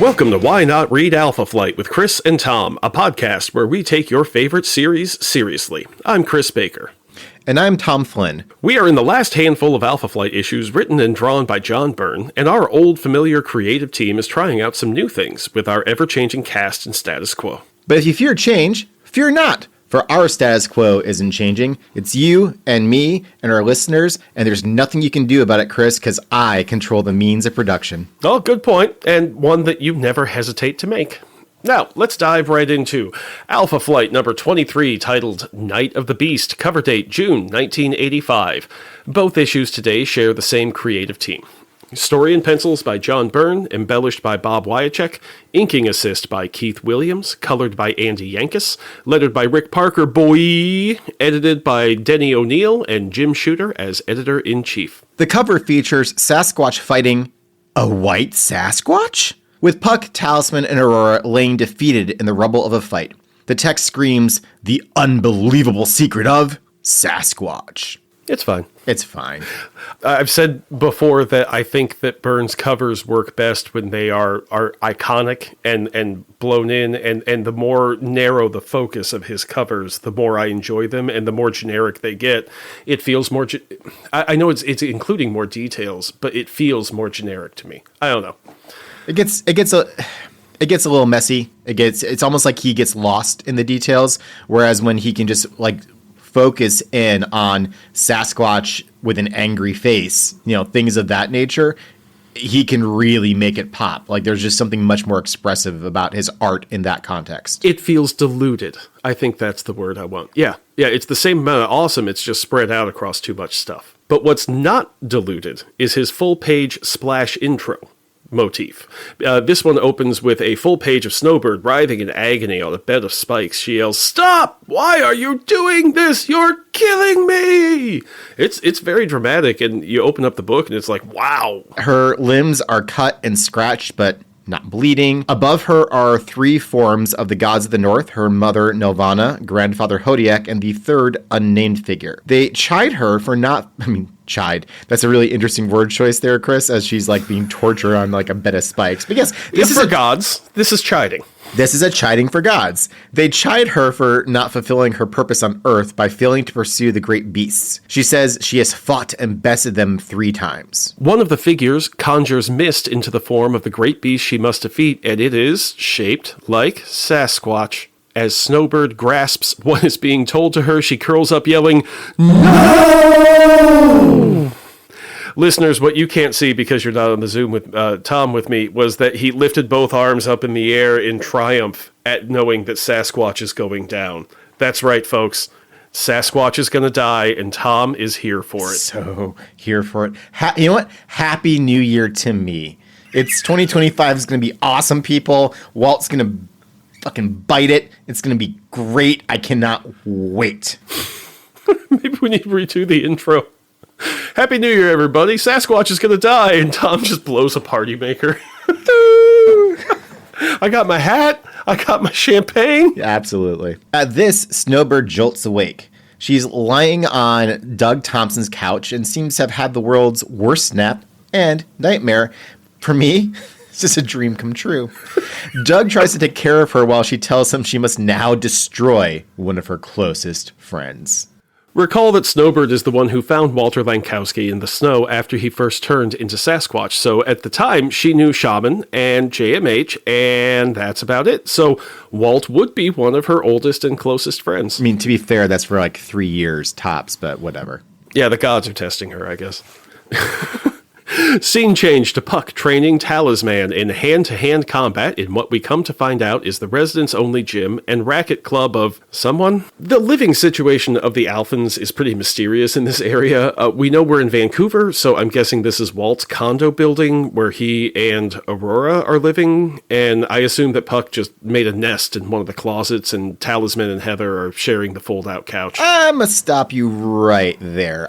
Welcome to Why Not Read Alpha Flight with Chris and Tom, a podcast where we take your favorite series seriously. I'm Chris Baker. And I'm Tom Flynn. We are in the last handful of Alpha Flight issues written and drawn by John Byrne, and our old familiar creative team is trying out some new things with our ever-changing cast and status quo. But if you fear change, fear not, for our status quo isn't changing. It's you and me and our listeners, and there's nothing you can do about it, Chris, because I control the means of production. Oh, good point, and one that you never hesitate to make. Now, let's dive right into Alpha Flight number 23, titled Night of the Beast, cover date June 1985. Both issues today share the same creative team. Story and pencils by John Byrne, embellished by Bob Wiacek, inking assist by Keith Williams, colored by Andy Yankus, lettered by Rick Parker, boy, edited by Denny O'Neil, and Jim Shooter as editor-in-chief. The cover features Sasquatch fighting a white Sasquatch? With Puck, Talisman, and Aurora laying defeated in the rubble of a fight. The text screams, the unbelievable secret of Sasquatch. It's fine. It's fine. I've said before that I think that Byrne's covers work best when they are iconic and blown in, and the more narrow the focus of his covers, the more I enjoy them, and the more generic they get. It feels more... I know it's including more details, but it feels more generic to me. I don't know. It gets a little messy. It's almost like he gets lost in the details, whereas when he can just focus in on Sasquatch with an angry face, things of that nature, he can really make it pop. There's just something much more expressive about his art in that context. It feels diluted. I think that's the word I want. Yeah, it's the same amount of awesome, it's just spread out across too much stuff. But what's not diluted is his full-page splash intro motif. This one opens with a full page of Snowbird writhing in agony on a bed of spikes. She yells, "Stop! Why are you doing this? You're killing me!" It's very dramatic, and you open up the book and it's like, wow. Her limbs are cut and scratched, but not bleeding. Above her are three forms of the gods of the north, her mother Nelvana, grandfather Hodiak, and the third unnamed figure. They chide her for chide. That's a really interesting word choice there, Chris, as she's being tortured on a bed of spikes. But yes, this is for gods. This is chiding. This is a chiding for gods. They chide her for not fulfilling her purpose on Earth by failing to pursue the great beasts. She says she has fought and bested them 3 times. One of the figures conjures mist into the form of the great beast she must defeat, and it is shaped like Sasquatch. As Snowbird grasps what is being told to her, she curls up yelling, "No!" Listeners, what you can't see because you're not on the Zoom with Tom with me was that he lifted both arms up in the air in triumph at knowing that Sasquatch is going down. That's right, folks. Sasquatch is going to die, and Tom is here for it. So here for it. You know what? Happy New Year to me. It's 2025 is going to be awesome, people. Walt's going to fucking bite it. It's going to be great. I cannot wait. Maybe we need to redo the intro. Happy New Year, everybody. Sasquatch is going to die. And Tom just blows a party maker. I got my hat. I got my champagne. Yeah, absolutely. At this, Snowbird jolts awake. She's lying on Doug Thompson's couch and seems to have had the world's worst nap and nightmare. For me, it's just a dream come true. Doug tries to take care of her while she tells him she must now destroy one of her closest friends. Recall that Snowbird is the one who found Walter Lankowski in the snow after he first turned into Sasquatch. So at the time, she knew Shaman and JMH, and that's about it. So Walt would be one of her oldest and closest friends. To be fair, that's for 3 years tops, but whatever. Yeah, the gods are testing her, I guess. Scene change to Puck training Talisman in hand-to-hand combat in what we come to find out is the residents' only gym and racket club of someone. The living situation of the Alphans is pretty mysterious in this area. We know we're in Vancouver, so I'm guessing this is Walt's condo building where he and Aurora are living, and I assume that Puck just made a nest in one of the closets and Talisman and Heather are sharing the fold-out couch. I'm gonna stop you right there.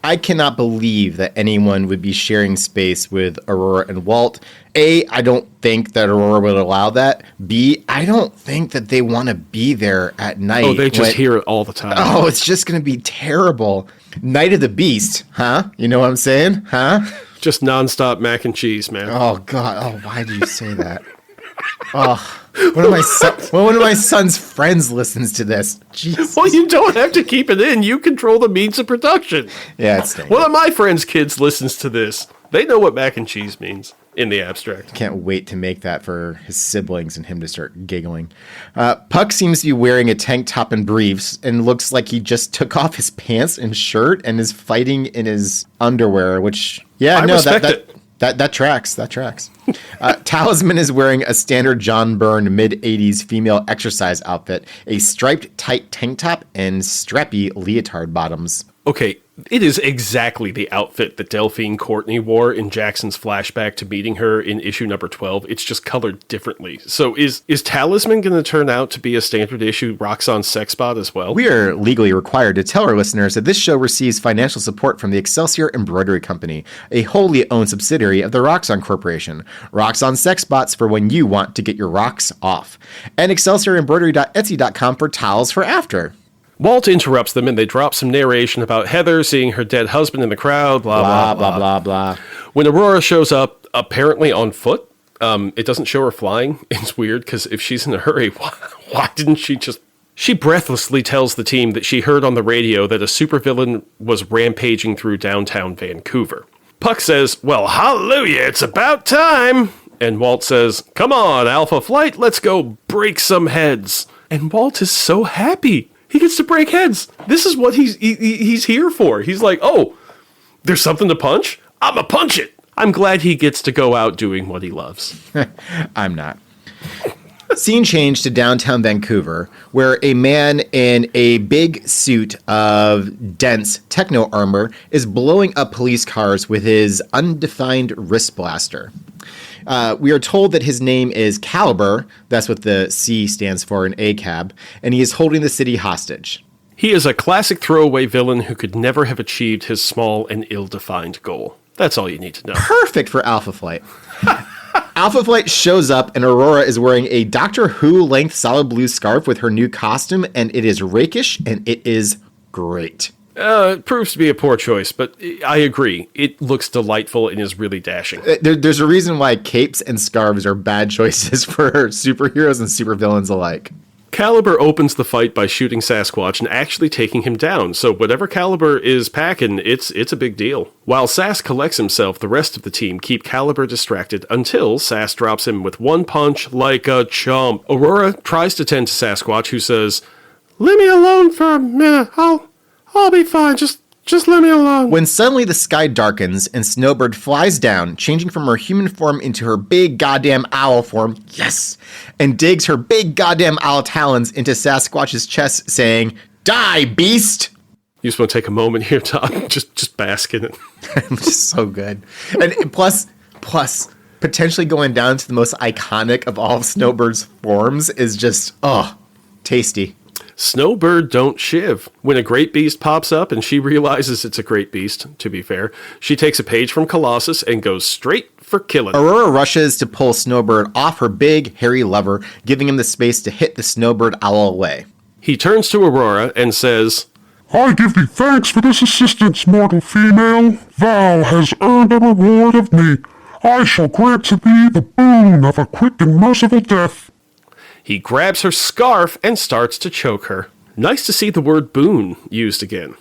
I cannot believe that anyone would be sharing space with Aurora and Walt. A, I don't think that Aurora would allow that. B, I don't think that they want to be there at night. Oh, they just hear it all the time. Oh, it's just going to be terrible. Night of the Beast, huh? You know what I'm saying? Huh? Just nonstop mac and cheese, man. Oh, God. Oh, why do you say that? One of my son's friends listens to this. Jesus. Well, you don't have to keep it in. You control the means of production. Yeah, it's dangerous. One of my friends' kids listens to this. They know what mac and cheese means in the abstract. Can't wait to make that for his siblings and him to start giggling. Puck seems to be wearing a tank top and briefs and looks like he just took off his pants and shirt and is fighting in his underwear, which, I respect it. That tracks. That tracks. Talisman is wearing a standard John Byrne mid-'80s female exercise outfit, a striped tight tank top, and strappy leotard bottoms. Okay, it is exactly the outfit that Delphine Courtney wore in Jackson's flashback to meeting her in issue number 12. It's just colored differently. So is Talisman going to turn out to be a standard issue Roxxon sex bot as well? We are legally required to tell our listeners that this show receives financial support from the Excelsior Embroidery Company, a wholly owned subsidiary of the Roxxon Corporation. Roxxon sex bots for when you want to get your rocks off. And ExcelsiorEmbroidery.etsy.com for towels for after. Walt interrupts them and they drop some narration about Heather seeing her dead husband in the crowd, blah, blah, blah, blah, blah. When Aurora shows up, apparently on foot, it doesn't show her flying. It's weird because if she's in a hurry, why didn't she just... She breathlessly tells the team that she heard on the radio that a supervillain was rampaging through downtown Vancouver. Puck says, well, hallelujah, it's about time. And Walt says, come on, Alpha Flight, let's go break some heads. And Walt is so happy. He gets to break heads. This is what he's here for. He's like, oh, there's something to punch? I'ma punch it. I'm glad he gets to go out doing what he loves. I'm not. Scene change to downtown Vancouver, where a man in a big suit of dense techno armor is blowing up police cars with his undefined wrist blaster. We are told that his name is Caliber, that's what the C stands for in ACAB, and he is holding the city hostage. He is a classic throwaway villain who could never have achieved his small and ill-defined goal. That's all you need to know. Perfect for Alpha Flight. Alpha Flight shows up, and Aurora is wearing a Doctor Who-length solid blue scarf with her new costume, and it is rakish, and it is great. It proves to be a poor choice, but I agree. It looks delightful and is really dashing. There's a reason why capes and scarves are bad choices for superheroes and supervillains alike. Caliber opens the fight by shooting Sasquatch and actually taking him down, so whatever Caliber is packing, it's a big deal. While Sas collects himself, the rest of the team keep Caliber distracted until Sas drops him with one punch like a chump. Aurora tries to tend to Sasquatch, who says, leave me alone for a minute, I'll be fine, just let me alone. When suddenly the sky darkens and Snowbird flies down, changing from her human form into her big goddamn owl form, yes, and digs her big goddamn owl talons into Sasquatch's chest, saying, die, beast! You just want to take a moment here, Tom, just bask in it. It's so good. And plus, potentially going down to the most iconic of all of Snowbird's forms is just, tasty. Snowbird don't shiv. When a great beast pops up and she realizes it's a great beast, to be fair, she takes a page from Colossus and goes straight for killing. Aurora rushes to pull Snowbird off her big, hairy lover, giving him the space to hit the Snowbird owl away. He turns to Aurora and says, I give thee thanks for this assistance, mortal female. Thou hast earned a reward of me. I shall grant to thee the boon of a quick and merciful death. He grabs her scarf and starts to choke her. Nice to see the word boon used again.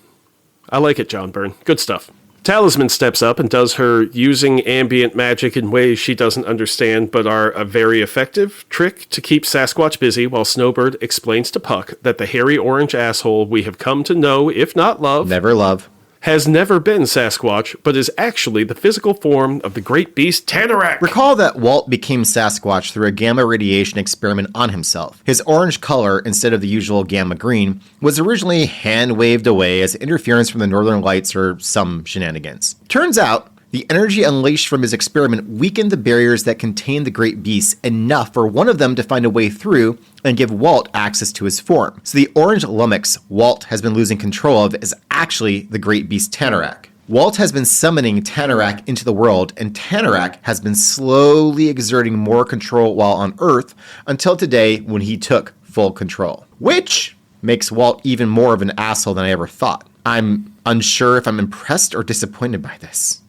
I like it, John Byrne. Good stuff. Talisman steps up and does her using ambient magic in ways she doesn't understand but are a very effective trick to keep Sasquatch busy while Snowbird explains to Puck that the hairy orange asshole we have come to know, if not love, never love, has never been Sasquatch, but is actually the physical form of the great beast Tanorak. Recall that Walt became Sasquatch through a gamma radiation experiment on himself. His orange color, instead of the usual gamma green, was originally hand-waved away as interference from the northern lights or some shenanigans. Turns out, the energy unleashed from his experiment weakened the barriers that contained the great beasts enough for one of them to find a way through and give Walt access to his form. So the orange lummox Walt has been losing control of is actually the great beast Tanorak. Walt has been summoning Tanorak into the world, and Tanorak has been slowly exerting more control while on Earth until today when he took full control. Which makes Walt even more of an asshole than I ever thought. I'm unsure if I'm impressed or disappointed by this.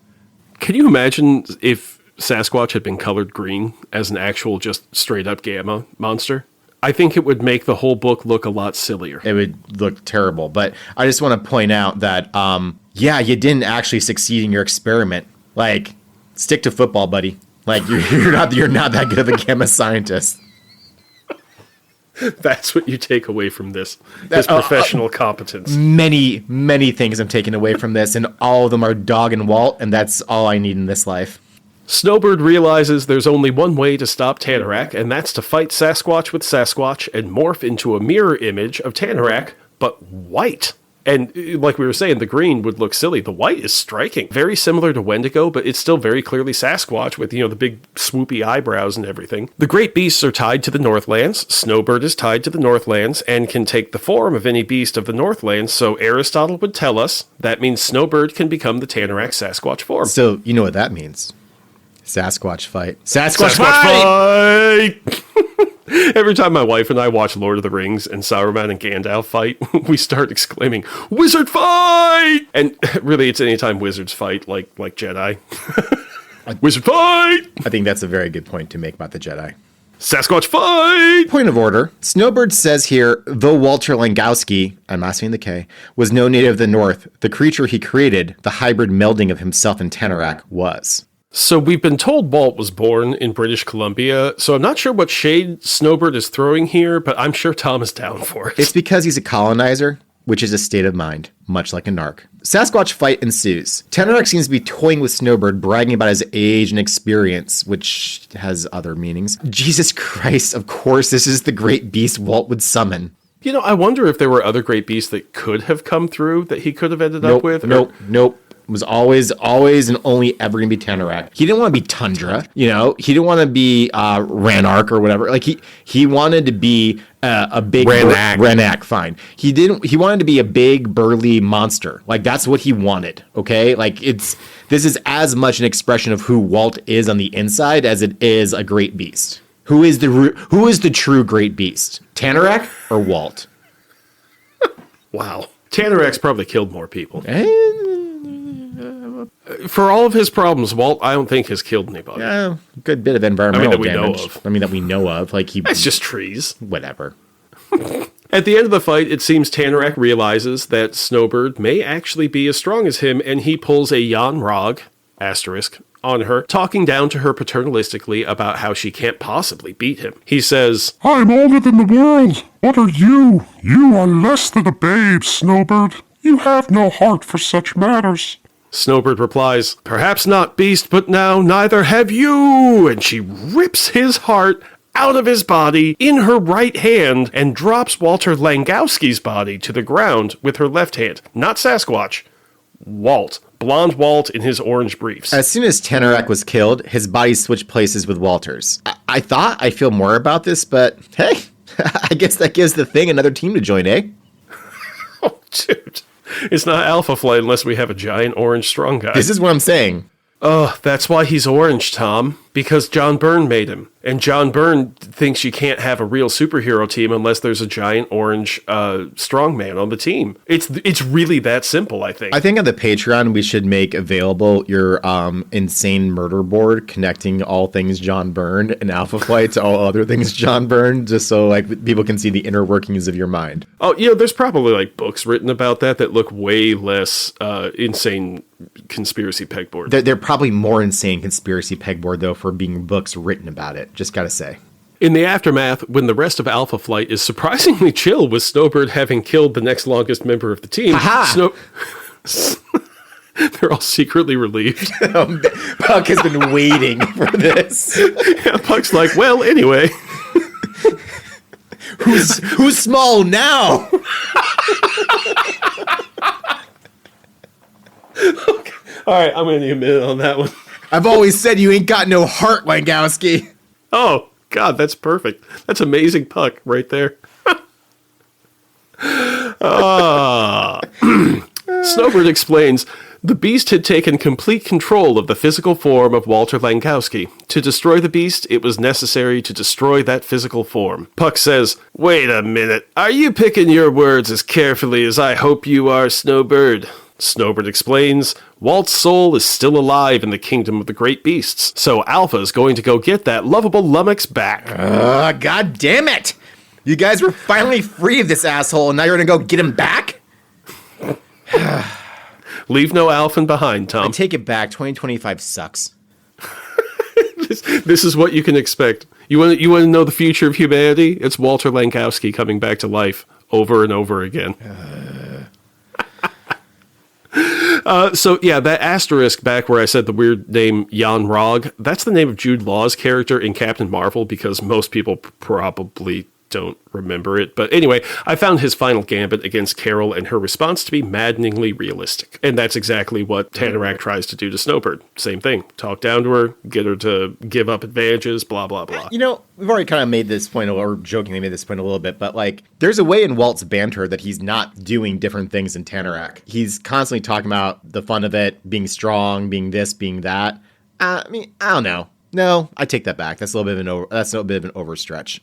Can you imagine if Sasquatch had been colored green as an actual just straight up gamma monster, I think it would make the whole book look a lot sillier. It would look terrible. But I just want to point out that, yeah, you didn't actually succeed in your experiment. Like, stick to football, buddy. Like, you're not that good of a gamma scientist. That's what you take away from this professional competence. Many, many things I'm taking away from this, and all of them are Dog and Walt, and that's all I need in this life. Snowbird realizes there's only one way to stop Tanorak, and that's to fight Sasquatch with Sasquatch and morph into a mirror image of Tanorak, but white. And like we were saying, the green would look silly. The white is striking. Very similar to Wendigo, but it's still very clearly Sasquatch with, the big swoopy eyebrows and everything. The great beasts are tied to the Northlands. Snowbird is tied to the Northlands and can take the form of any beast of the Northlands, so Aristotle would tell us that means Snowbird can become the Tanorak Sasquatch form. So, you know what that means. Sasquatch fight. Sasquatch fight! Every time my wife and I watch Lord of the Rings and Sauron and Gandalf fight, we start exclaiming, "Wizard fight!" And really, it's anytime wizards fight, like Jedi. Wizard fight! I think that's a very good point to make about the Jedi. Sasquatch fight! Point of order. Snowbird says here, though Walter Langowski, I'm asking the K, was no native of the North, the creature he created, the hybrid melding of himself and Tanorak, was. So we've been told Walt was born in British Columbia, so I'm not sure what shade Snowbird is throwing here, but I'm sure Tom is down for it. It's because he's a colonizer, which is a state of mind, much like a narc. Sasquatch fight ensues. Tanorak seems to be toying with Snowbird, bragging about his age and experience, which has other meanings. Jesus Christ, of course, this is the great beast Walt would summon. I wonder if there were other great beasts that could have come through that he could have ended up with. Nope. It was always and only ever going to be Tanorak. He didn't want to be Tundra, He didn't want to be Ranark or whatever. Like he wanted to be a big Ranak. Fine. He wanted to be a big burly monster. Like that's what he wanted. Okay. Like this is as much an expression of who Walt is on the inside as it is a great beast. Who is the true great beast? Tanorak or Walt? Wow. Tanorak's probably killed more people. For all of his problems, Walt, I don't think, has killed anybody. Yeah, good bit of environmental damage. Know of. That we know of. It's just trees. Whatever. At the end of the fight, it seems Tanorak realizes that Snowbird may actually be as strong as him, and he pulls a Jan Rog, asterisk, on her, talking down to her paternalistically about how she can't possibly beat him. He says, I'm older than the world. What are you? You are less than a babe, Snowbird. You have no heart for such matters. Snowbird replies, perhaps not, beast, but now neither have you. And she rips his heart out of his body in her right hand and drops Walter Langowski's body to the ground with her left hand. Not Sasquatch. Walt. Blonde Walt in his orange briefs. As soon as Tanorak was killed, his body switched places with Walter's. I thought I'd feel more about this, but hey, I guess that gives the thing another team to join, eh? Oh, dude. It's not Alpha Flight unless we have a giant orange strong guy. This is what I'm saying. That's why he's orange, Tom. Because John Byrne made him. And John Byrne thinks you can't have a real superhero team unless there's a giant orange strongman on the team. It's really that simple, I think. I think on the Patreon we should make available your insane murder board connecting all things John Byrne and Alpha Flight to all other things John Byrne, just so people can see the inner workings of your mind. Oh, there's probably books written about that look way less insane conspiracy pegboard. They're probably more insane conspiracy pegboard though for being books written about it. Just gotta say. In the aftermath, when the rest of Alpha Flight is surprisingly chill with Snowbird having killed the next longest member of the team, they're all secretly relieved. Puck has been waiting for this. Yeah, Puck's like, well, anyway. Who's small now? Okay. All right, I'm going to need a minute on that one. I've always said you ain't got no heart, Langowski. Oh, God, that's perfect. That's amazing Puck right there. Snowbird explains, the beast had taken complete control of the physical form of Walter Langowski. To destroy the beast, it was necessary to destroy that physical form. Puck says, wait a minute, are you picking your words as carefully as I hope you are, Snowbird? Snowbird explains, Walt's soul is still alive in the kingdom of the great beasts, so Alpha's going to go get that lovable lummox back. God damn it! You guys were finally free of this asshole, and now you're gonna go get him back? Leave no Alphan behind, Tom. I take it back. 2025 sucks. This is what you can expect. You want to know the future of humanity? It's Walter Lankowski coming back to life over and over again. So yeah, that asterisk back where I said the weird name Jan Rog, that's the name of Jude Law's character in Captain Marvel, because most people probably don't remember it. But anyway, I found his final gambit against Carol and her response to be maddeningly realistic. And that's exactly what Tanorak tries to do to Snowbird. Same thing. Talk down to her, get her to give up advantages, blah, blah, blah. You know, we've already kind of made this point, or jokingly made this point a little bit, but like, there's a way in Walt's banter that he's not doing different things in Tanorak. He's constantly talking about the fun of it, being strong, being this, being that. I mean, I don't know. No, I take that back. That's a little bit of an overstretch.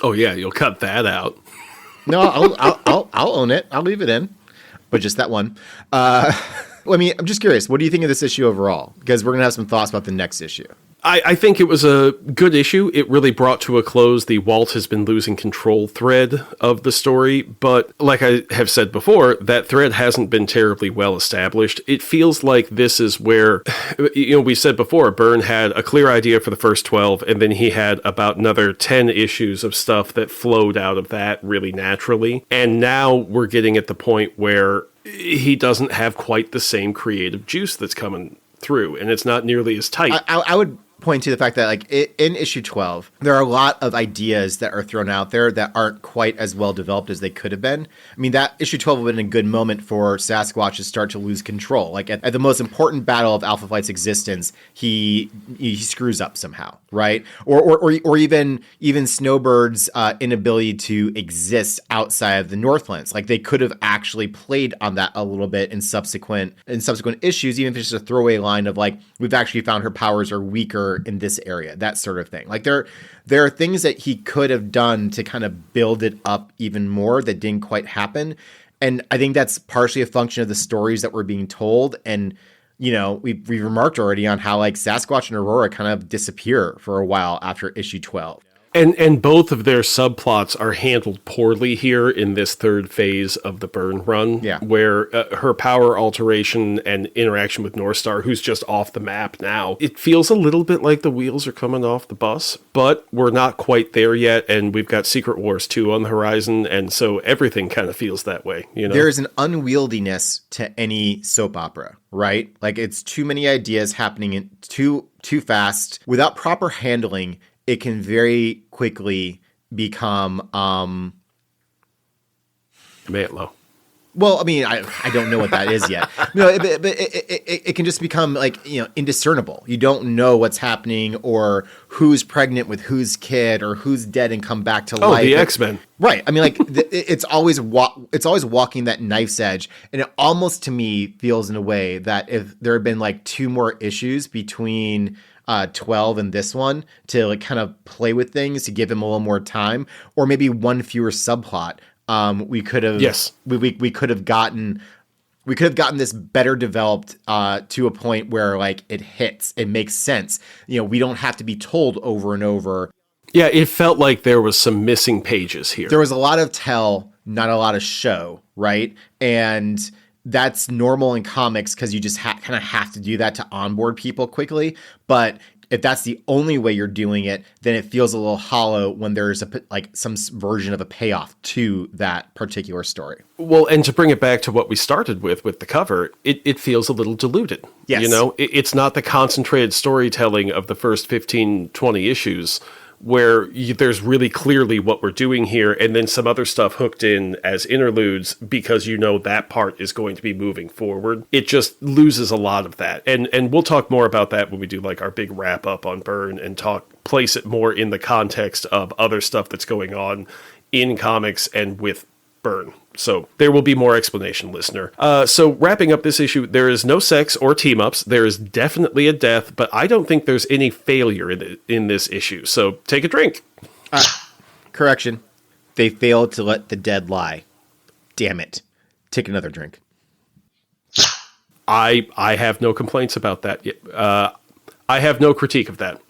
Oh yeah, you'll cut that out. No, I'll own it. I'll leave it in, but just that one. I mean, I'm just curious. What do you think of this issue overall? Because we're gonna have some thoughts about the next issue. I think it was a good issue. It really brought to a close the Walt has been losing control thread of the story. But like I have said before, that thread hasn't been terribly well established. It feels like this is where, we said before, Byrne had a clear idea for the first 12, and then he had about another 10 issues of stuff that flowed out of that really naturally. And now we're getting at the point where he doesn't have quite the same creative juice that's coming through, and it's not nearly as tight. I would point to the fact that, like, in issue 12, there are a lot of ideas that are thrown out there that aren't quite as well developed as they could have been. I mean, that issue 12 would have been a good moment for Sasquatch to start to lose control. Like, at the most important battle of Alpha Flight's existence, he screws up somehow, right? Or even Snowbird's inability to exist outside of the Northlands. Like, they could have actually played on that a little bit in subsequent issues, even if it's just a throwaway line of, like, we've actually found her powers are weaker in this area, that sort of thing. Like, there are things that he could have done to kind of build it up even more that didn't quite happen. And I think that's partially a function of the stories that were being told. And, we've remarked already on how, like, Sasquatch and Aurora kind of disappear for a while after issue 12. And both of their subplots are handled poorly here in this third phase of the Byrne run, where her power alteration and interaction with Northstar, who's just off the map now, it feels a little bit like the wheels are coming off the bus, but we're not quite there yet, and we've got Secret Wars 2 on the horizon, and so everything kind of feels that way. There's an unwieldiness to any soap opera, right? Like, it's too many ideas happening too fast without proper handling. It can very quickly become Mantlo. Well, I mean, I don't know what that is yet. No, but it can just become, like, indiscernible. You don't know what's happening, or who's pregnant with whose kid, or who's dead and come back to life. Oh, the X-Men. Right. I mean, like, it's always walking that knife's edge, and it almost, to me, feels in a way that if there had been, like, 2 more issues between 12 and this one to, like, kind of play with things to give him a little more time, or maybe 1 fewer subplot, we could have we could have gotten this better developed to a point where, like, it makes sense. We don't have to be told over and over. Yeah, it felt like there was some missing pages here. There was a lot of tell, not a lot of show, right? And that's normal in comics because you just kind of have to do that to onboard people quickly. But if that's the only way you're doing it, then it feels a little hollow when there's some version of a payoff to that particular story. Well, and to bring it back to what we started with the cover, it feels a little diluted. Yes. It's not the concentrated storytelling of the first 15, 20 issues where there's really clearly what we're doing here, and then some other stuff hooked in as interludes because that part is going to be moving forward. It just loses a lot of that. And we'll talk more about that when we do, like, our big wrap up on Byrne and place it more in the context of other stuff that's going on in comics and with Byrne. So there will be more explanation, listener. So wrapping up this issue, there is no sex or team-ups. There is definitely a death, but I don't think there's any failure in this issue. So take a drink. Correction. They failed to let the dead lie. Damn it. Take another drink. I have no complaints about that. I have no critique of that.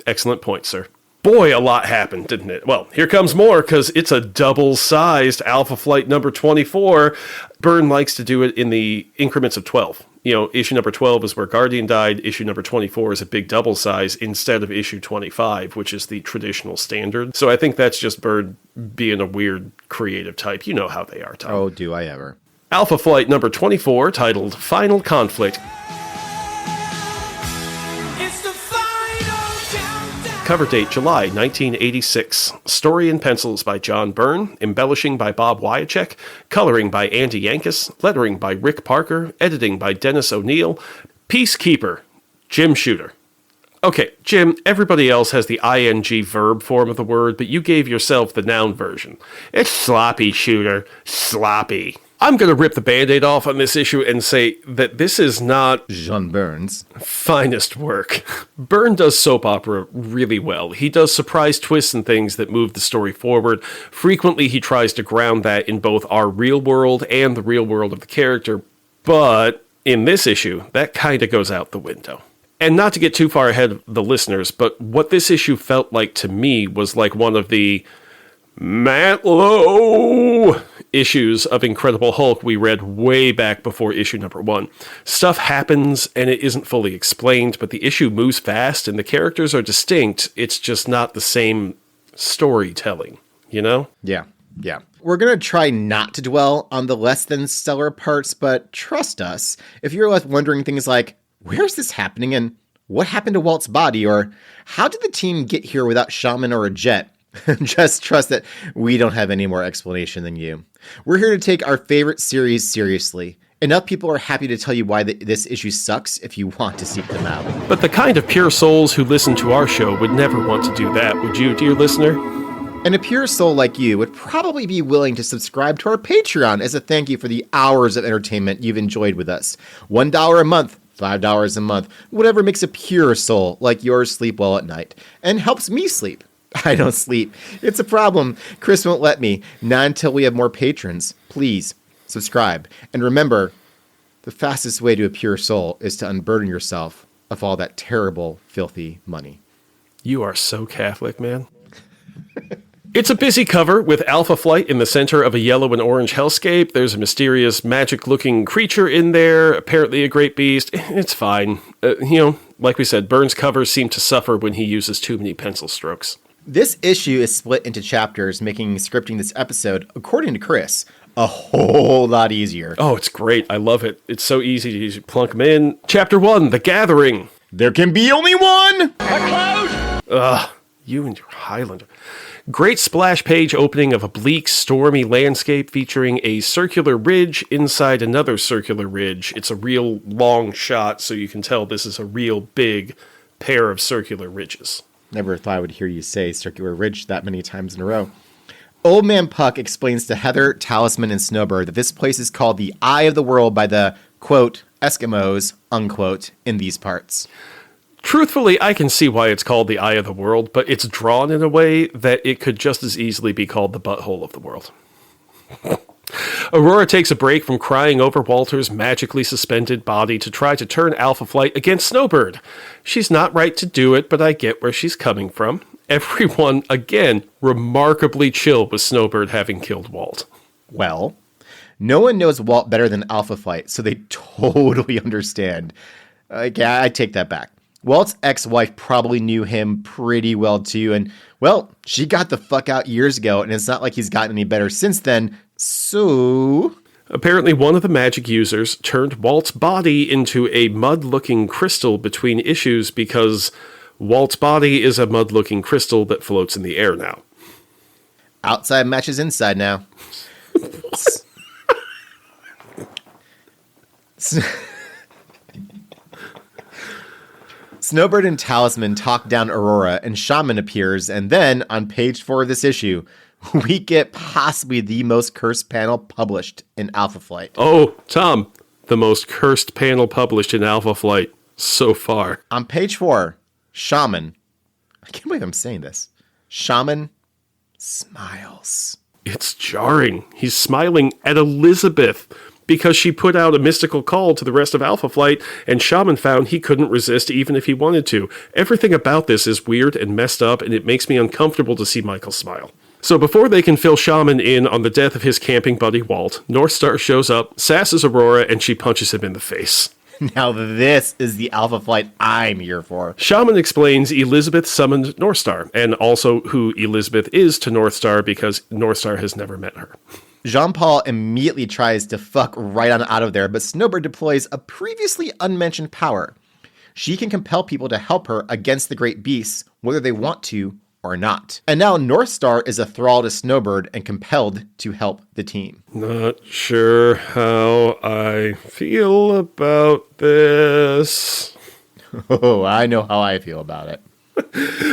Excellent point, sir. Boy, a lot happened, didn't it? Well, here comes more, because it's a double-sized Alpha Flight number 24. Byrne likes to do it in the increments of 12. You know, issue number 12 is where Guardian died. Issue number 24 is a big double size instead of issue 25, which is the traditional standard. So I think that's just Byrne being a weird creative type. You know how they are, Tom. Oh, do I ever. Alpha Flight number 24, titled Final Conflict. Cover date July 1986. Story in pencils by John Byrne. Embellishing by Bob Wiacek. Coloring by Andy Yankus. Lettering by Rick Parker. Editing by Dennis O'Neill. Peacekeeper. Jim Shooter. Okay, Jim, everybody else has the ing verb form of the word, but you gave yourself the noun version. It's sloppy, Shooter. Sloppy. I'm going to rip the Band-Aid off on this issue and say that this is not John Byrne's finest work. Byrne does soap opera really well. He does surprise twists and things that move the story forward. Frequently, he tries to ground that in both our real world and the real world of the character. But in this issue, that kind of goes out the window. And not to get too far ahead of the listeners, but what this issue felt like to me was like one of the Matlow issues of Incredible Hulk we read way back before issue number 1. Stuff happens and it isn't fully explained, but the issue moves fast and the characters are distinct. It's just not the same storytelling, you know? Yeah. We're going to try not to dwell on the less than stellar parts, but trust us, if you're left wondering things like, where's this happening and what happened to Walt's body, or how did the team get here without Shaman or a jet? Just trust that we don't have any more explanation than you. We're here to take our favorite series seriously. Enough people are happy to tell you why this issue sucks if you want to seek them out. But the kind of pure souls who listen to our show would never want to do that, would you, dear listener? And a pure soul like you would probably be willing to subscribe to our Patreon as a thank you for the hours of entertainment you've enjoyed with us. $1 a month, $5 a month, whatever makes a pure soul like yours sleep well at night and helps me sleep. I don't sleep. It's a problem. Chris won't let me. Not until we have more patrons. Please, subscribe. And remember, the fastest way to a pure soul is to unburden yourself of all that terrible, filthy money. You are so Catholic, man. It's a busy cover with Alpha Flight in the center of a yellow and orange hellscape. There's a mysterious, magic-looking creature in there, apparently a great beast. It's fine. Like we said, Byrne's covers seem to suffer when he uses too many pencil strokes. This issue is split into chapters, making scripting this episode, according to Chris, a whole lot easier. Oh, it's great. I love it. It's so easy to just plunk them in. Chapter 1, The Gathering. There can be only one! A cloud! Ugh, you and your Highlander. Great splash page opening of a bleak, stormy landscape featuring a circular ridge inside another circular ridge. It's a real long shot, so you can tell this is a real big pair of circular ridges. Never thought I would hear you say circular ridge that many times in a row. Old Man Puck explains to Heather, Talisman, and Snowbird that this place is called the Eye of the World by the, quote, Eskimos, unquote, in these parts. Truthfully, I can see why it's called the Eye of the World, but it's drawn in a way that it could just as easily be called the butthole of the world. Aurora takes a break from crying over Walter's magically suspended body to try to turn Alpha Flight against Snowbird. She's not right to do it, but I get where she's coming from. Everyone, again, remarkably chill with Snowbird having killed Walt. Well, no one knows Walt better than Alpha Flight, so they totally understand. I take that back. Walt's ex-wife probably knew him pretty well too, and, well, she got the fuck out years ago, and it's not like he's gotten any better since then, so... Apparently one of the magic users turned Walt's body into a mud-looking crystal between issues because Walt's body is a mud-looking crystal that floats in the air now. Outside matches inside now. Snowbird and Talisman talk down Aurora, and Shaman appears, and then, on page 4 of this issue, we get possibly the most cursed panel published in Alpha Flight. Oh, Tom, the most cursed panel published in Alpha Flight so far. On page 4, Shaman, I can't believe I'm saying this, Shaman smiles. It's jarring. He's smiling at Elizabeth because she put out a mystical call to the rest of Alpha Flight, and Shaman found he couldn't resist even if he wanted to. Everything about this is weird and messed up, and it makes me uncomfortable to see Michael smile. So before they can fill Shaman in on the death of his camping buddy Walt, Northstar shows up, sasses Aurora, and she punches him in the face. Now this is the Alpha Flight I'm here for. Shaman explains Elizabeth summoned Northstar, and also who Elizabeth is to Northstar because Northstar has never met her. Jean-Paul immediately tries to fuck right on out of there, but Snowbird deploys a previously unmentioned power. She can compel people to help her against the great beasts, whether they want to or not. And now Northstar is a thrall to Snowbird and compelled to help the team. Not sure how I feel about this. Oh, I know how I feel about it.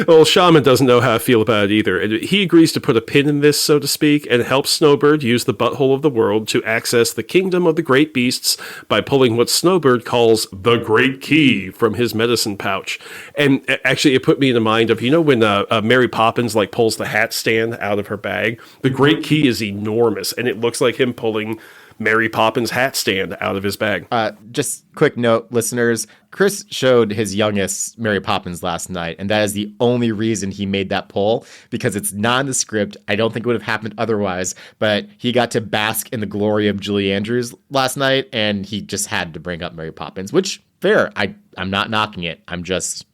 Well, Shaman doesn't know how I feel about it either. He agrees to put a pin in this, so to speak, and helps Snowbird use the butthole of the world to access the kingdom of the great beasts by pulling what Snowbird calls the Great Key from his medicine pouch. And actually, it put me in the mind of, when Mary Poppins pulls the hat stand out of her bag? The Great Key is enormous, and it looks like him pulling Mary Poppins' hat stand out of his bag. Just quick note, listeners. Chris showed his youngest Mary Poppins last night, and that is the only reason he made that poll, because it's not in the script. I don't think it would have happened otherwise, but he got to bask in the glory of Julie Andrews last night, and he just had to bring up Mary Poppins, which, fair. I'm not knocking it. I'm just,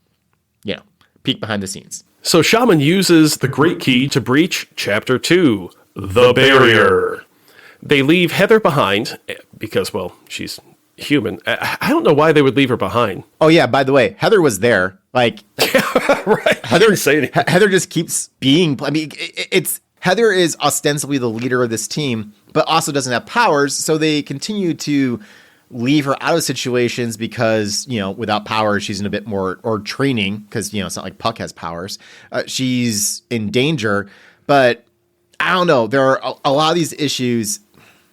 peek behind the scenes. So Shaman uses the Great Key to breach Chapter 2, The Barrier. They leave Heather behind because, she's human. I don't know why they would leave her behind. Oh, yeah, by the way, Heather was there. Right. Heather just keeps being... Heather is ostensibly the leader of this team, but also doesn't have powers, so they continue to leave her out of situations because, without powers, she's in a bit more... Or training, because, it's not like Puck has powers. She's in danger, but I don't know. There are a lot of these issues...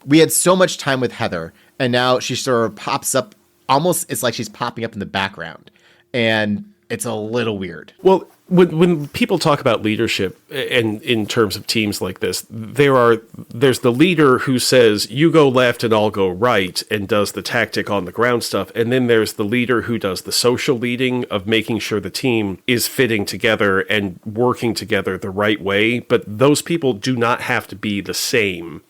We had so much time with Heather, and now she sort of pops up. Almost, it's like she's popping up in the background, and it's a little weird. Well, when people talk about leadership, and in terms of teams like this, there's the leader who says, you go left and I'll go right, and does the tactic on the ground stuff, and then there's the leader who does the social leading of making sure the team is fitting together and working together the right way, but those people do not have to be the same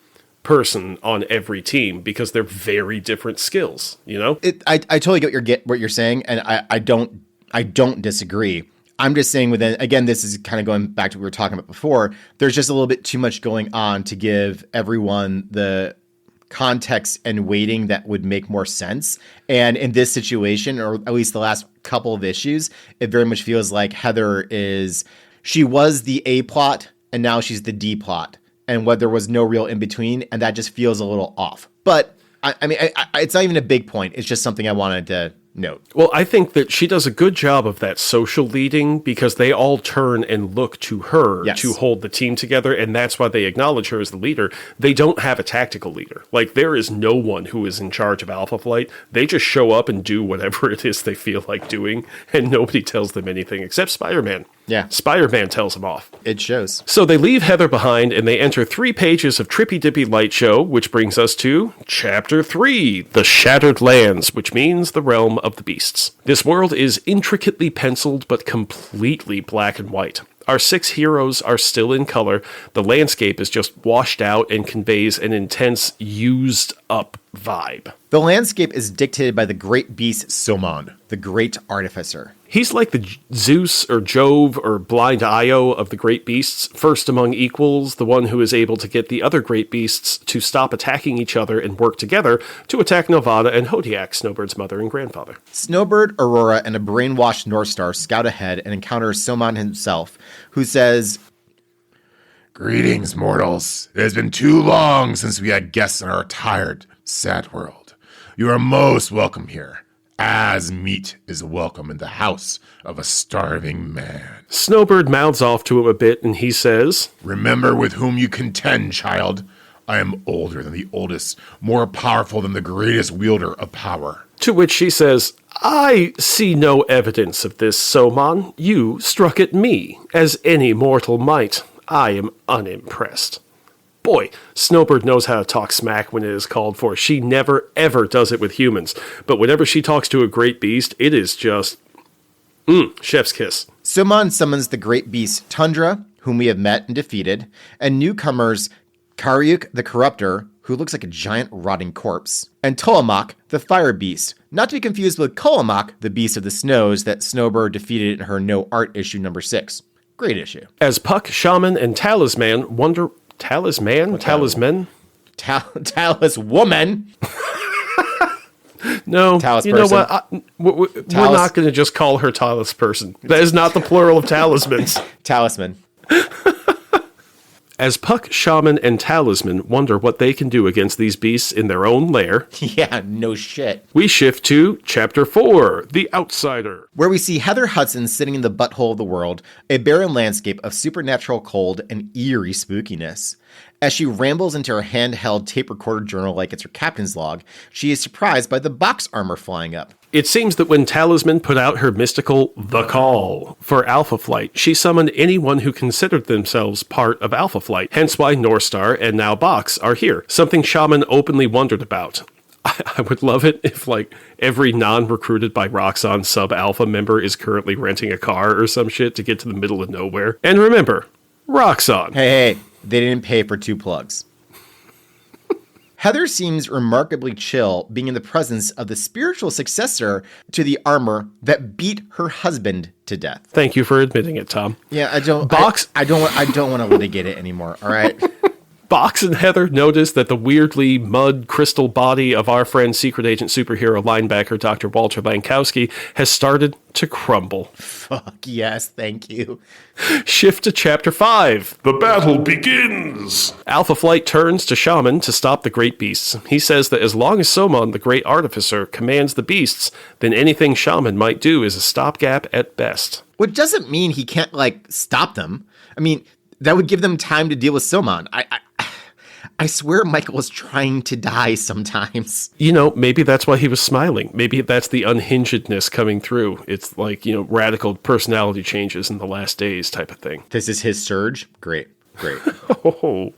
person on every team because they're very different skills, I totally get what you're saying, and I don't disagree. I'm just saying again, this is kind of going back to what we were talking about before. There's just a little bit too much going on to give everyone the context and weighting that would make more sense. And in this situation, or at least the last couple of issues, it very much feels like Heather she was the A plot and now she's the D plot. And there was no real in between, and that just feels a little off. But it's not even a big point. It's just something I wanted to note. Well, I think that she does a good job of that social leading because they all turn and look to her to hold the team together, and that's why they acknowledge her as the leader. They don't have a tactical leader. There is no one who is in charge of Alpha Flight. They just show up and do whatever it is they feel like doing, and nobody tells them anything except Spider-Man. Yeah. Spider-Man tells them off. It shows. So they leave Heather behind, and they enter 3 pages of Trippy Dippy Light Show, which brings us to Chapter 3, The Shattered Lands, which means the realm of the beasts. This world is intricately penciled, but completely black and white. Our 6 heroes are still in color. The landscape is just washed out and conveys an intense, used-up vibe. The landscape is dictated by the great beast Somon, the great artificer. He's like the Zeus or Jove or Blind Io of the great beasts, first among equals, the one who is able to get the other great beasts to stop attacking each other and work together to attack Novada and Hodiak, Snowbird's mother and grandfather. Snowbird, Aurora, and a brainwashed Northstar scout ahead and encounter Somon himself, who says, "Greetings, mortals. It has been too long since we had guests in our tired, sad world. You are most welcome here, as meat is welcome in the house of a starving man." Snowbird mouths off to him a bit, and he says, "Remember with whom you contend, child. I am older than the oldest, more powerful than the greatest wielder of power." To which she says, "I see no evidence of this, Somon. You struck at me, as any mortal might. I am unimpressed." Boy, Snowbird knows how to talk smack when it is called for. She never, ever does it with humans. But whenever she talks to a great beast, it is just... chef's kiss. Somon summons the great beast Tundra, whom we have met and defeated, and newcomers Karyuk the Corruptor, who looks like a giant rotting corpse, and Toamak the Fire Beast, not to be confused with Kolamak, the Beast of the Snows that Snowbird defeated in her No Art issue number 6. Great issue. As Puck, Shaman, and Talisman wonder... Talisman? Talisman? Talis Woman. No, Talis you know person. what? We're not going to just call her Talis person. That is not the plural of talismans. Talisman. As Puck, Shaman, and Talisman wonder what they can do against these beasts in their own lair, Yeah, no shit. we shift to Chapter 4, The Outsider. Where we see Heather Hudson sitting in the butthole of the world, a barren landscape of supernatural cold and eerie spookiness. As she rambles into her handheld tape recorder journal like it's her captain's log, she is surprised by the box armor flying up. It seems that when Talisman put out her mystical The Call for Alpha Flight, she summoned anyone who considered themselves part of Alpha Flight, hence why Northstar and now Box are here, something Shaman openly wondered about. I would love it if, like, every non-recruited by Roxxon sub-Alpha member is currently renting a car or some shit to get to the middle of nowhere. And remember, Roxxon. Hey, they didn't pay for 2 plugs. Heather seems remarkably chill being in the presence of the spiritual successor to the armor that beat her husband to death. Thank you for admitting it, Tom. Yeah, I don't Box- I don't want to litigate it anymore, all right? Box and Heather notice that the weirdly mud crystal body of our friend secret agent superhero linebacker Dr. Walter Lankowski has started to crumble. Fuck yes, thank you. Shift to Chapter 5. The battle begins! Alpha Flight turns to Shaman to stop the great beasts. He says that as long as Somon, the great artificer, commands the beasts, then anything Shaman might do is a stopgap at best. Which doesn't mean he can't, like, stop them. I mean, that would give them time to deal with Somon. I swear Michael was trying to die sometimes. You know, maybe that's why he was smiling. Maybe that's the unhingedness coming through. It's like, you know, radical personality changes in the last days type of thing. This is his surge? Great. Oh.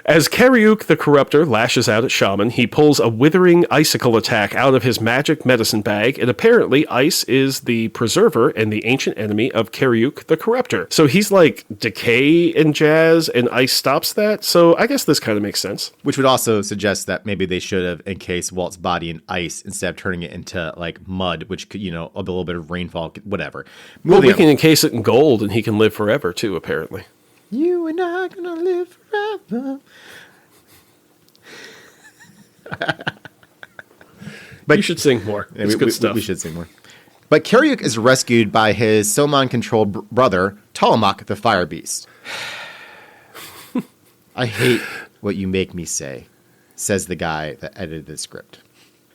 As Karyuk the Corruptor lashes out at Shaman, he pulls a withering icicle attack out of his magic medicine bag, and apparently ice is the preserver and the ancient enemy of Karyuk the Corruptor. So he's like decay and jazz, and ice stops that, so I guess this kind of makes sense. Which would also suggest that maybe they should have encased Walt's body in ice instead of turning it into, like, mud, which could, you know, a little bit of rainfall, whatever. Well, we can encase it in gold, and he can live forever, too, apparently. You and I are gonna live forever. But you should sing more. It's good stuff. We should sing more. But Karyuk is rescued by his Somon-controlled brother, Talamak the Fire Beast. I hate what you make me say, says the guy that edited the script.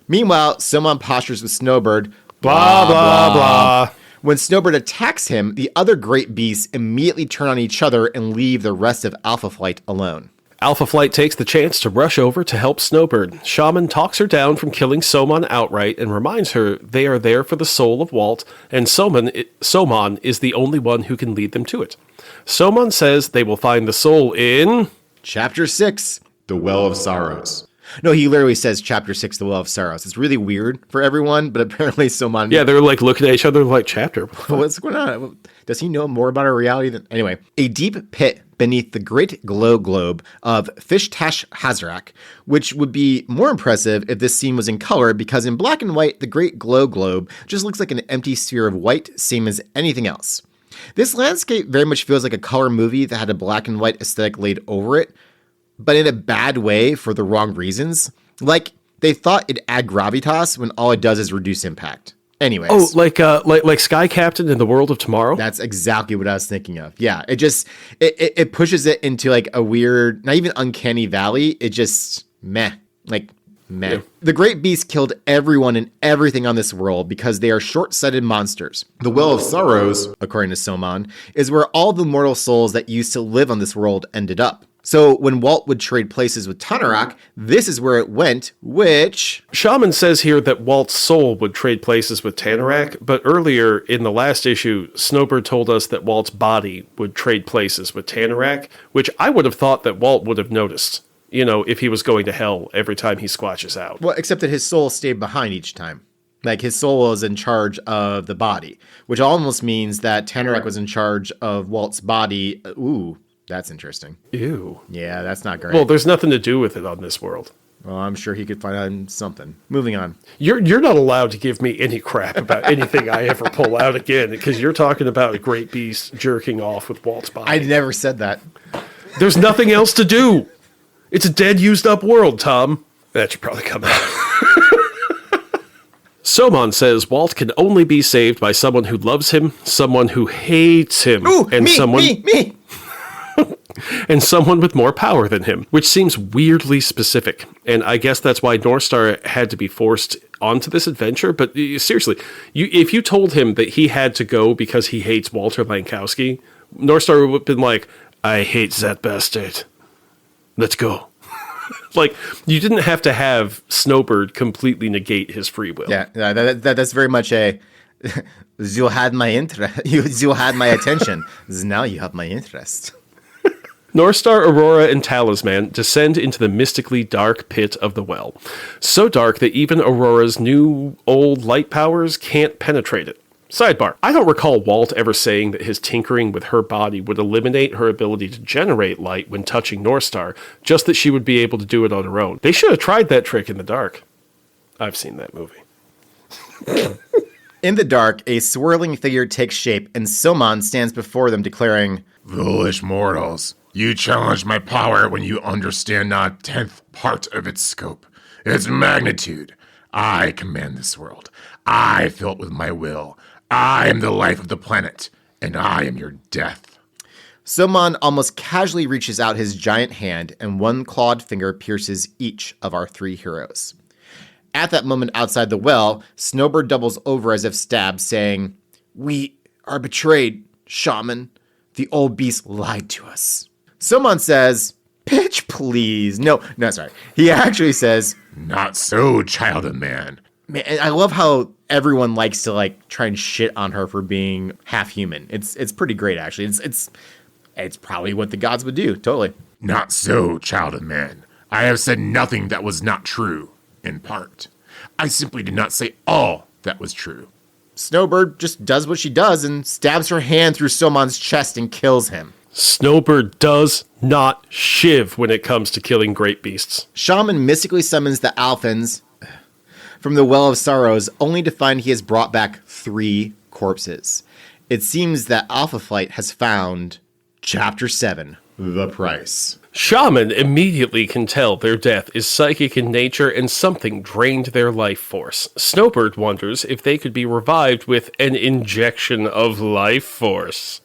Meanwhile, Somon postures with Snowbird. Blah, blah, blah. When Snowbird attacks him, the other great beasts immediately turn on each other and leave the rest of Alpha Flight alone. Alpha Flight takes the chance to rush over to help Snowbird. Shaman talks her down from killing Somon outright and reminds her they are there for the soul of Walt, and Somon is the only one who can lead them to it. Somon says they will find the soul in... Chapter 6, The Well of Sorrows. No, he literally says Chapter 6, The Well of Sorrows. It's really weird for everyone, but apparently Somon... Yeah, they're like looking at each other like, chapter. What's going on? Does he know more about our reality than... Anyway, a deep pit beneath the great glow globe of Fishtash Hazarak, which would be more impressive if this scene was in color, because in black and white, the great glow globe just looks like an empty sphere of white, same as anything else. This landscape very much feels like a color movie that had a black and white aesthetic laid over it, but in a bad way for the wrong reasons. Like, they thought it'd add gravitas when all it does is reduce impact. Anyways. Oh, like Sky Captain in the World of Tomorrow? That's exactly what I was thinking of. Yeah, it just, it pushes it into like a weird, not even uncanny valley. It just, meh. Yeah. The great beast killed everyone and everything on this world because they are short-sighted monsters. The Well of Sorrows, according to Somon, is where all the mortal souls that used to live on this world ended up. So when Walt would trade places with Tanarak, this is where it went, which... Shaman says here that Walt's soul would trade places with Tanarak, but earlier in the last issue, Snowbird told us that Walt's body would trade places with Tanarak, which I would have thought that Walt would have noticed, if he was going to hell every time he squatches out. Well, except that his soul stayed behind each time. Like, his soul was in charge of the body, which almost means that Tanarak was in charge of Walt's body. Ooh, that's interesting. Ew. Yeah, that's not great. Well, there's nothing to do with it on this world. Well, I'm sure he could find something. Moving on. You're not allowed to give me any crap about anything I ever pull out again, because you're talking about a great beast jerking off with Walt's body. I never said that. There's nothing else to do. It's a dead, used-up world, Tom. That should probably come out. Soman says Walt can only be saved by someone who loves him, someone who hates him, Ooh, and me. and someone with more power than him, which seems weirdly specific. And I guess that's why Northstar had to be forced onto this adventure. But seriously, if you told him that he had to go because he hates Walter Lankowski, Northstar would have been like, I hate that bastard. Let's go. Like, you didn't have to have Snowbird completely negate his free will. Yeah, that's very much a... You had my interest. You had my attention. Now you have my interest. Northstar, Aurora, and Talisman descend into the mystically dark pit of the well. So dark that even Aurora's new, old light powers can't penetrate it. Sidebar, I don't recall Walt ever saying that his tinkering with her body would eliminate her ability to generate light when touching Northstar, just that she would be able to do it on her own. They should have tried that trick in the dark. I've seen that movie. In the dark, a swirling figure takes shape, and Soman stands before them declaring, Foolish mortals, you challenge my power when you understand not a 10th part of its scope, its magnitude. I command this world. I fill it with my will. I am the life of the planet, and I am your death. Soman almost casually reaches out his giant hand, and one clawed finger pierces each of our three heroes. At that moment outside the well, Snowbird doubles over as if stabbed, saying, We are betrayed, Shaman. The old beast lied to us. Soman says, Bitch, please. No, sorry. He actually says, Not so, child of man. Man, I love how everyone likes to try and shit on her for being half human. It's pretty great, actually. It's probably what the gods would do. Totally. Not so, child of man. I have said nothing that was not true, in part. I simply did not say all that was true. Snowbird just does what she does and stabs her hand through Soman's chest and kills him. Snowbird does not shiv when it comes to killing great beasts. Shaman mystically summons the Alphans from the Well of Sorrows, only to find he has brought back 3 corpses. It seems that Alpha Flight has found Chapter 7, The Price. Shaman immediately can tell their death is psychic in nature and something drained their life force. Snowbird wonders if they could be revived with an injection of life force.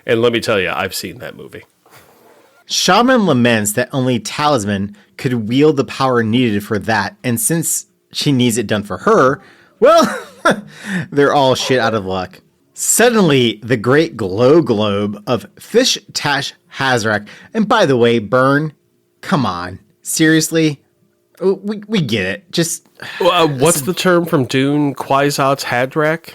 And let me tell you, I've seen that movie. Shaman laments that only Talisman could wield the power needed for that, and since she needs it done for her, well, they're all shit out of luck. Suddenly, the great glow globe of Fish Tash Hazarak, and by the way, Byrne, come on, seriously? We get it. Just what's the term from Dune? Quizot's Hazarak?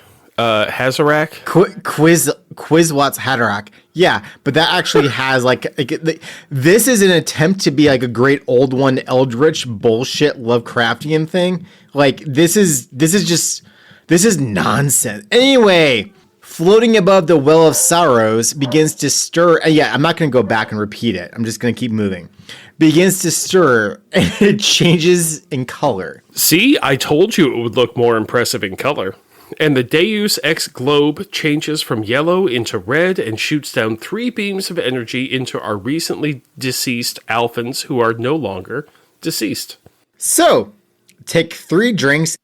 Quizwat's Haderach. Yeah, but that actually has this is an attempt to be like a great old one eldritch bullshit Lovecraftian thing. This is nonsense. Anyway, floating above the Well of Sorrows begins to stir. I'm not going to go back and repeat it. I'm just going to keep moving. Begins to stir, and it changes in color. See, I told you it would look more impressive in color. And the Deus Ex Globe changes from yellow into red and shoots down 3 beams of energy into our recently deceased Alphans who are no longer deceased. So, take 3 drinks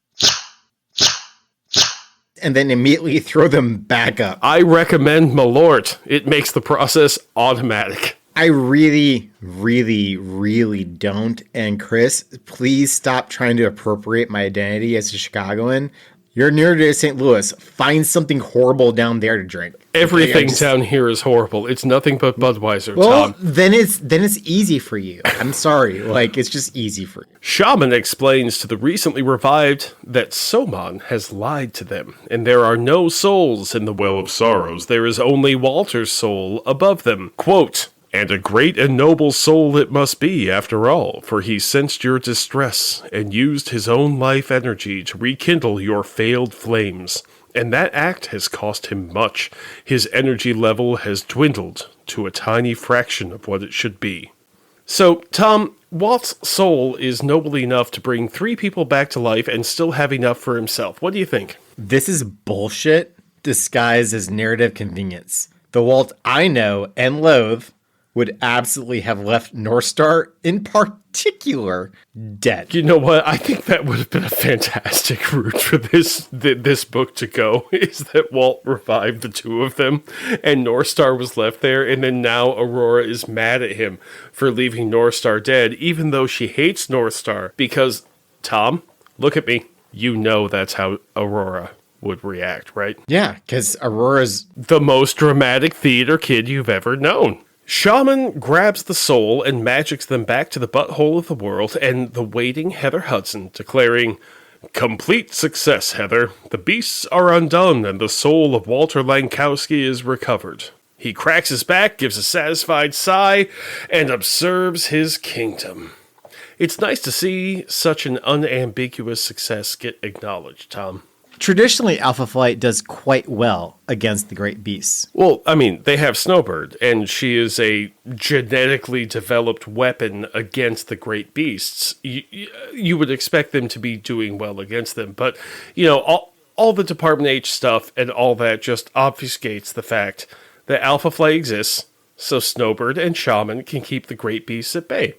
and then immediately throw them back up. I recommend Malört. It makes the process automatic. I really, really, really don't. And Chris, please stop trying to appropriate my identity as a Chicagoan. You're near to St. Louis. Find something horrible down there to drink. Everything down here is horrible. It's nothing but Budweiser, Well, Tom. then it's easy for you. I'm sorry. Like, it's just easy for you. Shaman explains to the recently revived that Soman has lied to them, and there are no souls in the Well of Sorrows. There is only Walter's soul above them. Quote, "And a great and noble soul it must be, after all, for he sensed your distress and used his own life energy to rekindle your failed flames. And that act has cost him much. His energy level has dwindled to a tiny fraction of what it should be." So, Tom, Walt's soul is noble enough to bring 3 people back to life and still have enough for himself. What do you think? This is bullshit disguised as narrative convenience. The Walt I know and loathe would absolutely have left North Star in particular dead. You know what? I think that would have been a fantastic route for this book to go, is that Walt revived the 2 of them, and North Star was left there, and then now Aurora is mad at him for leaving North Star dead, even though she hates North Star, because, Tom, look at me. You know that's how Aurora would react, right? Yeah, because Aurora's The most dramatic theater kid you've ever known. Shaman grabs the soul and magics them back to the butthole of the world and the waiting Heather Hudson, declaring, "Complete success, Heather. The beasts are undone and the soul of Walter Lankowski is recovered." He cracks his back, gives a satisfied sigh, and observes his kingdom. It's nice to see such an unambiguous success get acknowledged, Tom. traditionally Alpha Flight does quite well against the great beasts. Well, I mean, they have Snowbird, and she is a genetically developed weapon against the great beasts. You would expect them to be doing well against them, but, you know, all the Department H stuff and all that just obfuscates the fact that Alpha Flight exists, so Snowbird and Shaman can keep the great beasts at bay.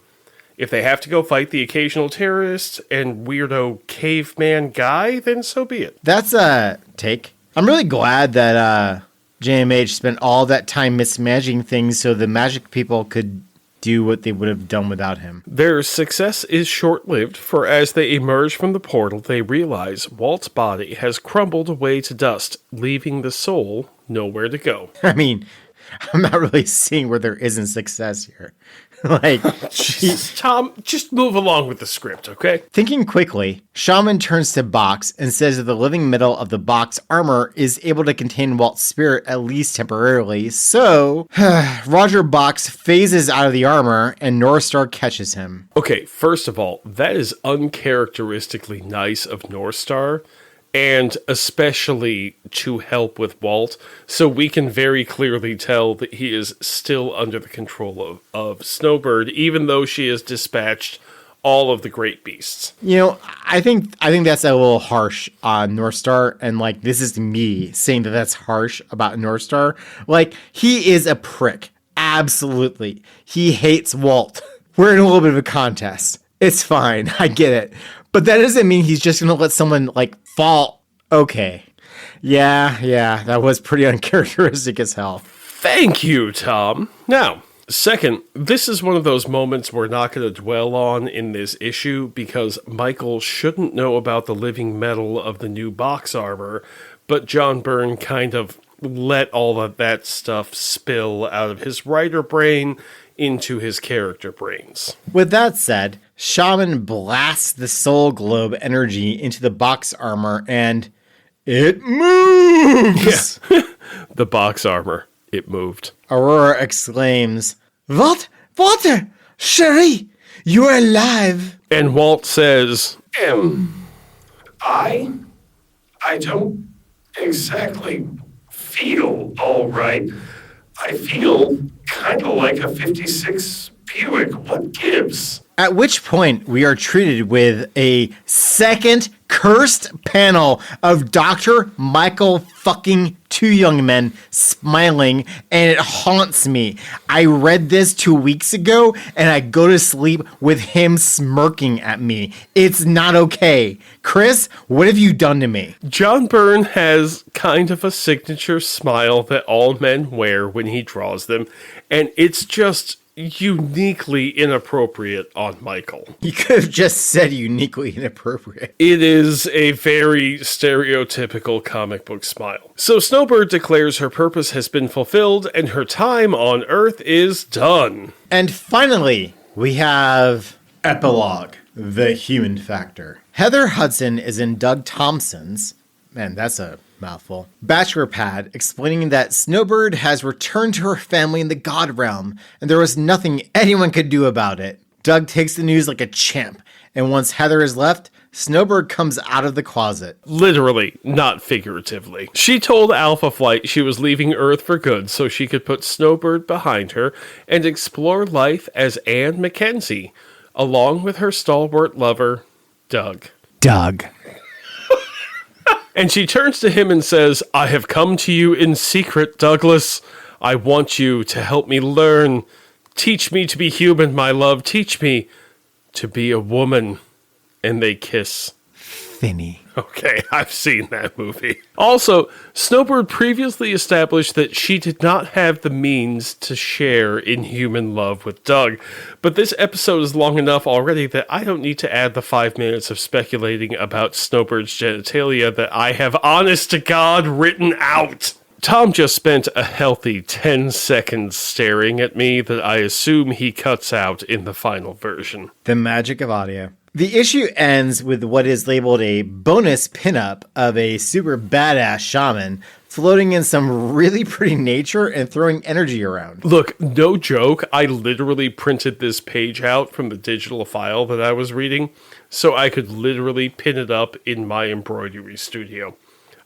If they have to go fight the occasional terrorist and weirdo caveman guy, then so be it. That's a take. I'm really glad that JMH spent all that time mismanaging things so the magic people could do what they would have done without him. Their success is short-lived, for as they emerge from the portal, they realize Walt's body has crumbled away to dust, leaving the soul nowhere to go. I mean, I'm not really seeing where there isn't success here. Like, Jeez, Tom, just move along with the script, okay? thinking quickly, Shaman turns to Box and says that the living metal of the Box armor is able to contain Walt's spirit at least temporarily. So, Roger Box phases out of the armor and Northstar catches him. Okay, first of all, that is uncharacteristically nice of Northstar, and especially to help with Walt, so we can very clearly tell that he is still under the control of Snowbird, even though she has dispatched all of the great beasts. You know, I think that's a little harsh on Northstar, and like this is me saying that that's harsh about Northstar. Like, he is a prick. Absolutely. He hates Walt. We're in a little bit of a contest. It's fine. I get it. But that doesn't mean he's just going to let someone like fall. Okay. Yeah, that was pretty uncharacteristic as hell. Thank you, Tom. Now, second, this is one of those moments we're not going to dwell on in this issue because Michael shouldn't know about the living metal of the new box armor, but John Byrne kind of let all of that stuff spill out of his writer brain into his character brains. With that said, Shaman blasts the soul globe energy into the box armor and it moves! Yeah. The box armor. It moved. Aurora exclaims, What? Walter! Cherie! You're alive! And Walt says, I don't exactly feel all right. I feel kind of like a 56 Buick. What gives? At which point, we are treated with a second cursed panel of Dr. Michael fucking Twoyoungmen smiling, and it haunts me. I read this 2 weeks ago, and I go to sleep with him smirking at me. It's not okay. Chris, what have you done to me? John Byrne has kind of a signature smile that all men wear when he draws them, and it's just uniquely inappropriate on Michael. You could have just said uniquely inappropriate. It is a very stereotypical comic book smile. So Snowbird declares her purpose has been fulfilled and her time on Earth is done. And finally, we have Epilogue, the human factor. Heather Hudson is in Doug Thompson's, man, that's a mouthful, bachelor pad, explaining that Snowbird has returned to her family in the God realm, and there was nothing anyone could do about it. Doug takes the news like a champ, and once Heather is left, Snowbird comes out of the closet. Literally, not figuratively. She told Alpha Flight she was leaving Earth for good so she could put Snowbird behind her and explore life as Anne Mackenzie, along with her stalwart lover, Doug. And she turns to him and says, I have come to you in secret, Douglas. I want you to help me learn. Teach me to be human, my love. Teach me to be a woman. And they kiss. Finny. Okay, I've seen that movie. Also, Snowbird previously established that she did not have the means to share in human love with Doug, but this episode is long enough already that I don't need to add the 5 minutes of speculating about Snowbird's genitalia that I have, honest to God, written out. Tom just spent a healthy 10 seconds staring at me that I assume he cuts out in the final version. The magic of audio. The issue ends with what is labeled a bonus pinup of a super badass shaman floating in some really pretty nature and throwing energy around. Look, no joke, I literally printed this page out from the digital file that I was reading, so I could literally pin it up in my embroidery studio.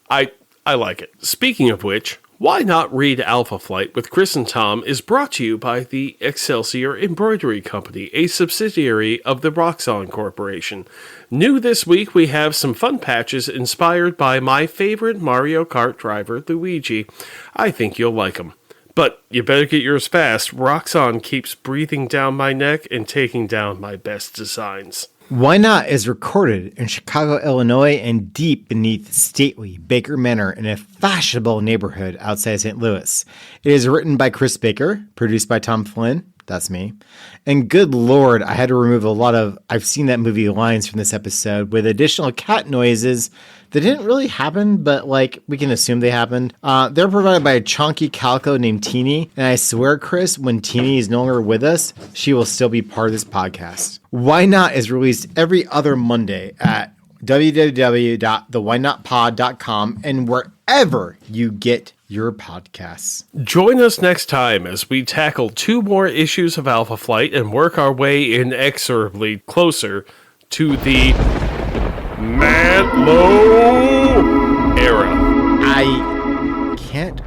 I like it. Speaking of which, Why Not Read Alpha Flight with Chris and Tom is brought to you by the Excelsior Embroidery Company, a subsidiary of the Roxxon Corporation. New this week, we have some fun patches inspired by my favorite Mario Kart driver, Luigi. I think you'll like them. But you better get yours fast. Roxxon keeps breathing down my neck and taking down my best designs. Why Not is recorded in Chicago, Illinois, and deep beneath stately Baker Manor in a fashionable neighborhood outside St. Louis. It is written by Chris Baker, produced by Tom Flynn, that's me. And good lord, I had to remove a lot of I've seen that movie lines from this episode with additional cat noises that didn't really happen, but like we can assume they happened. They're provided by a chonky calico named Teeny, and I swear, Chris, when Teeny is no longer with us, she will still be part of this podcast. Why Not is released every other Monday at www.thewhynotpod.com and wherever you get your podcasts. Join us next time as we tackle 2 more issues of Alpha Flight and work our way inexorably closer to the Matt Lowe era. I can't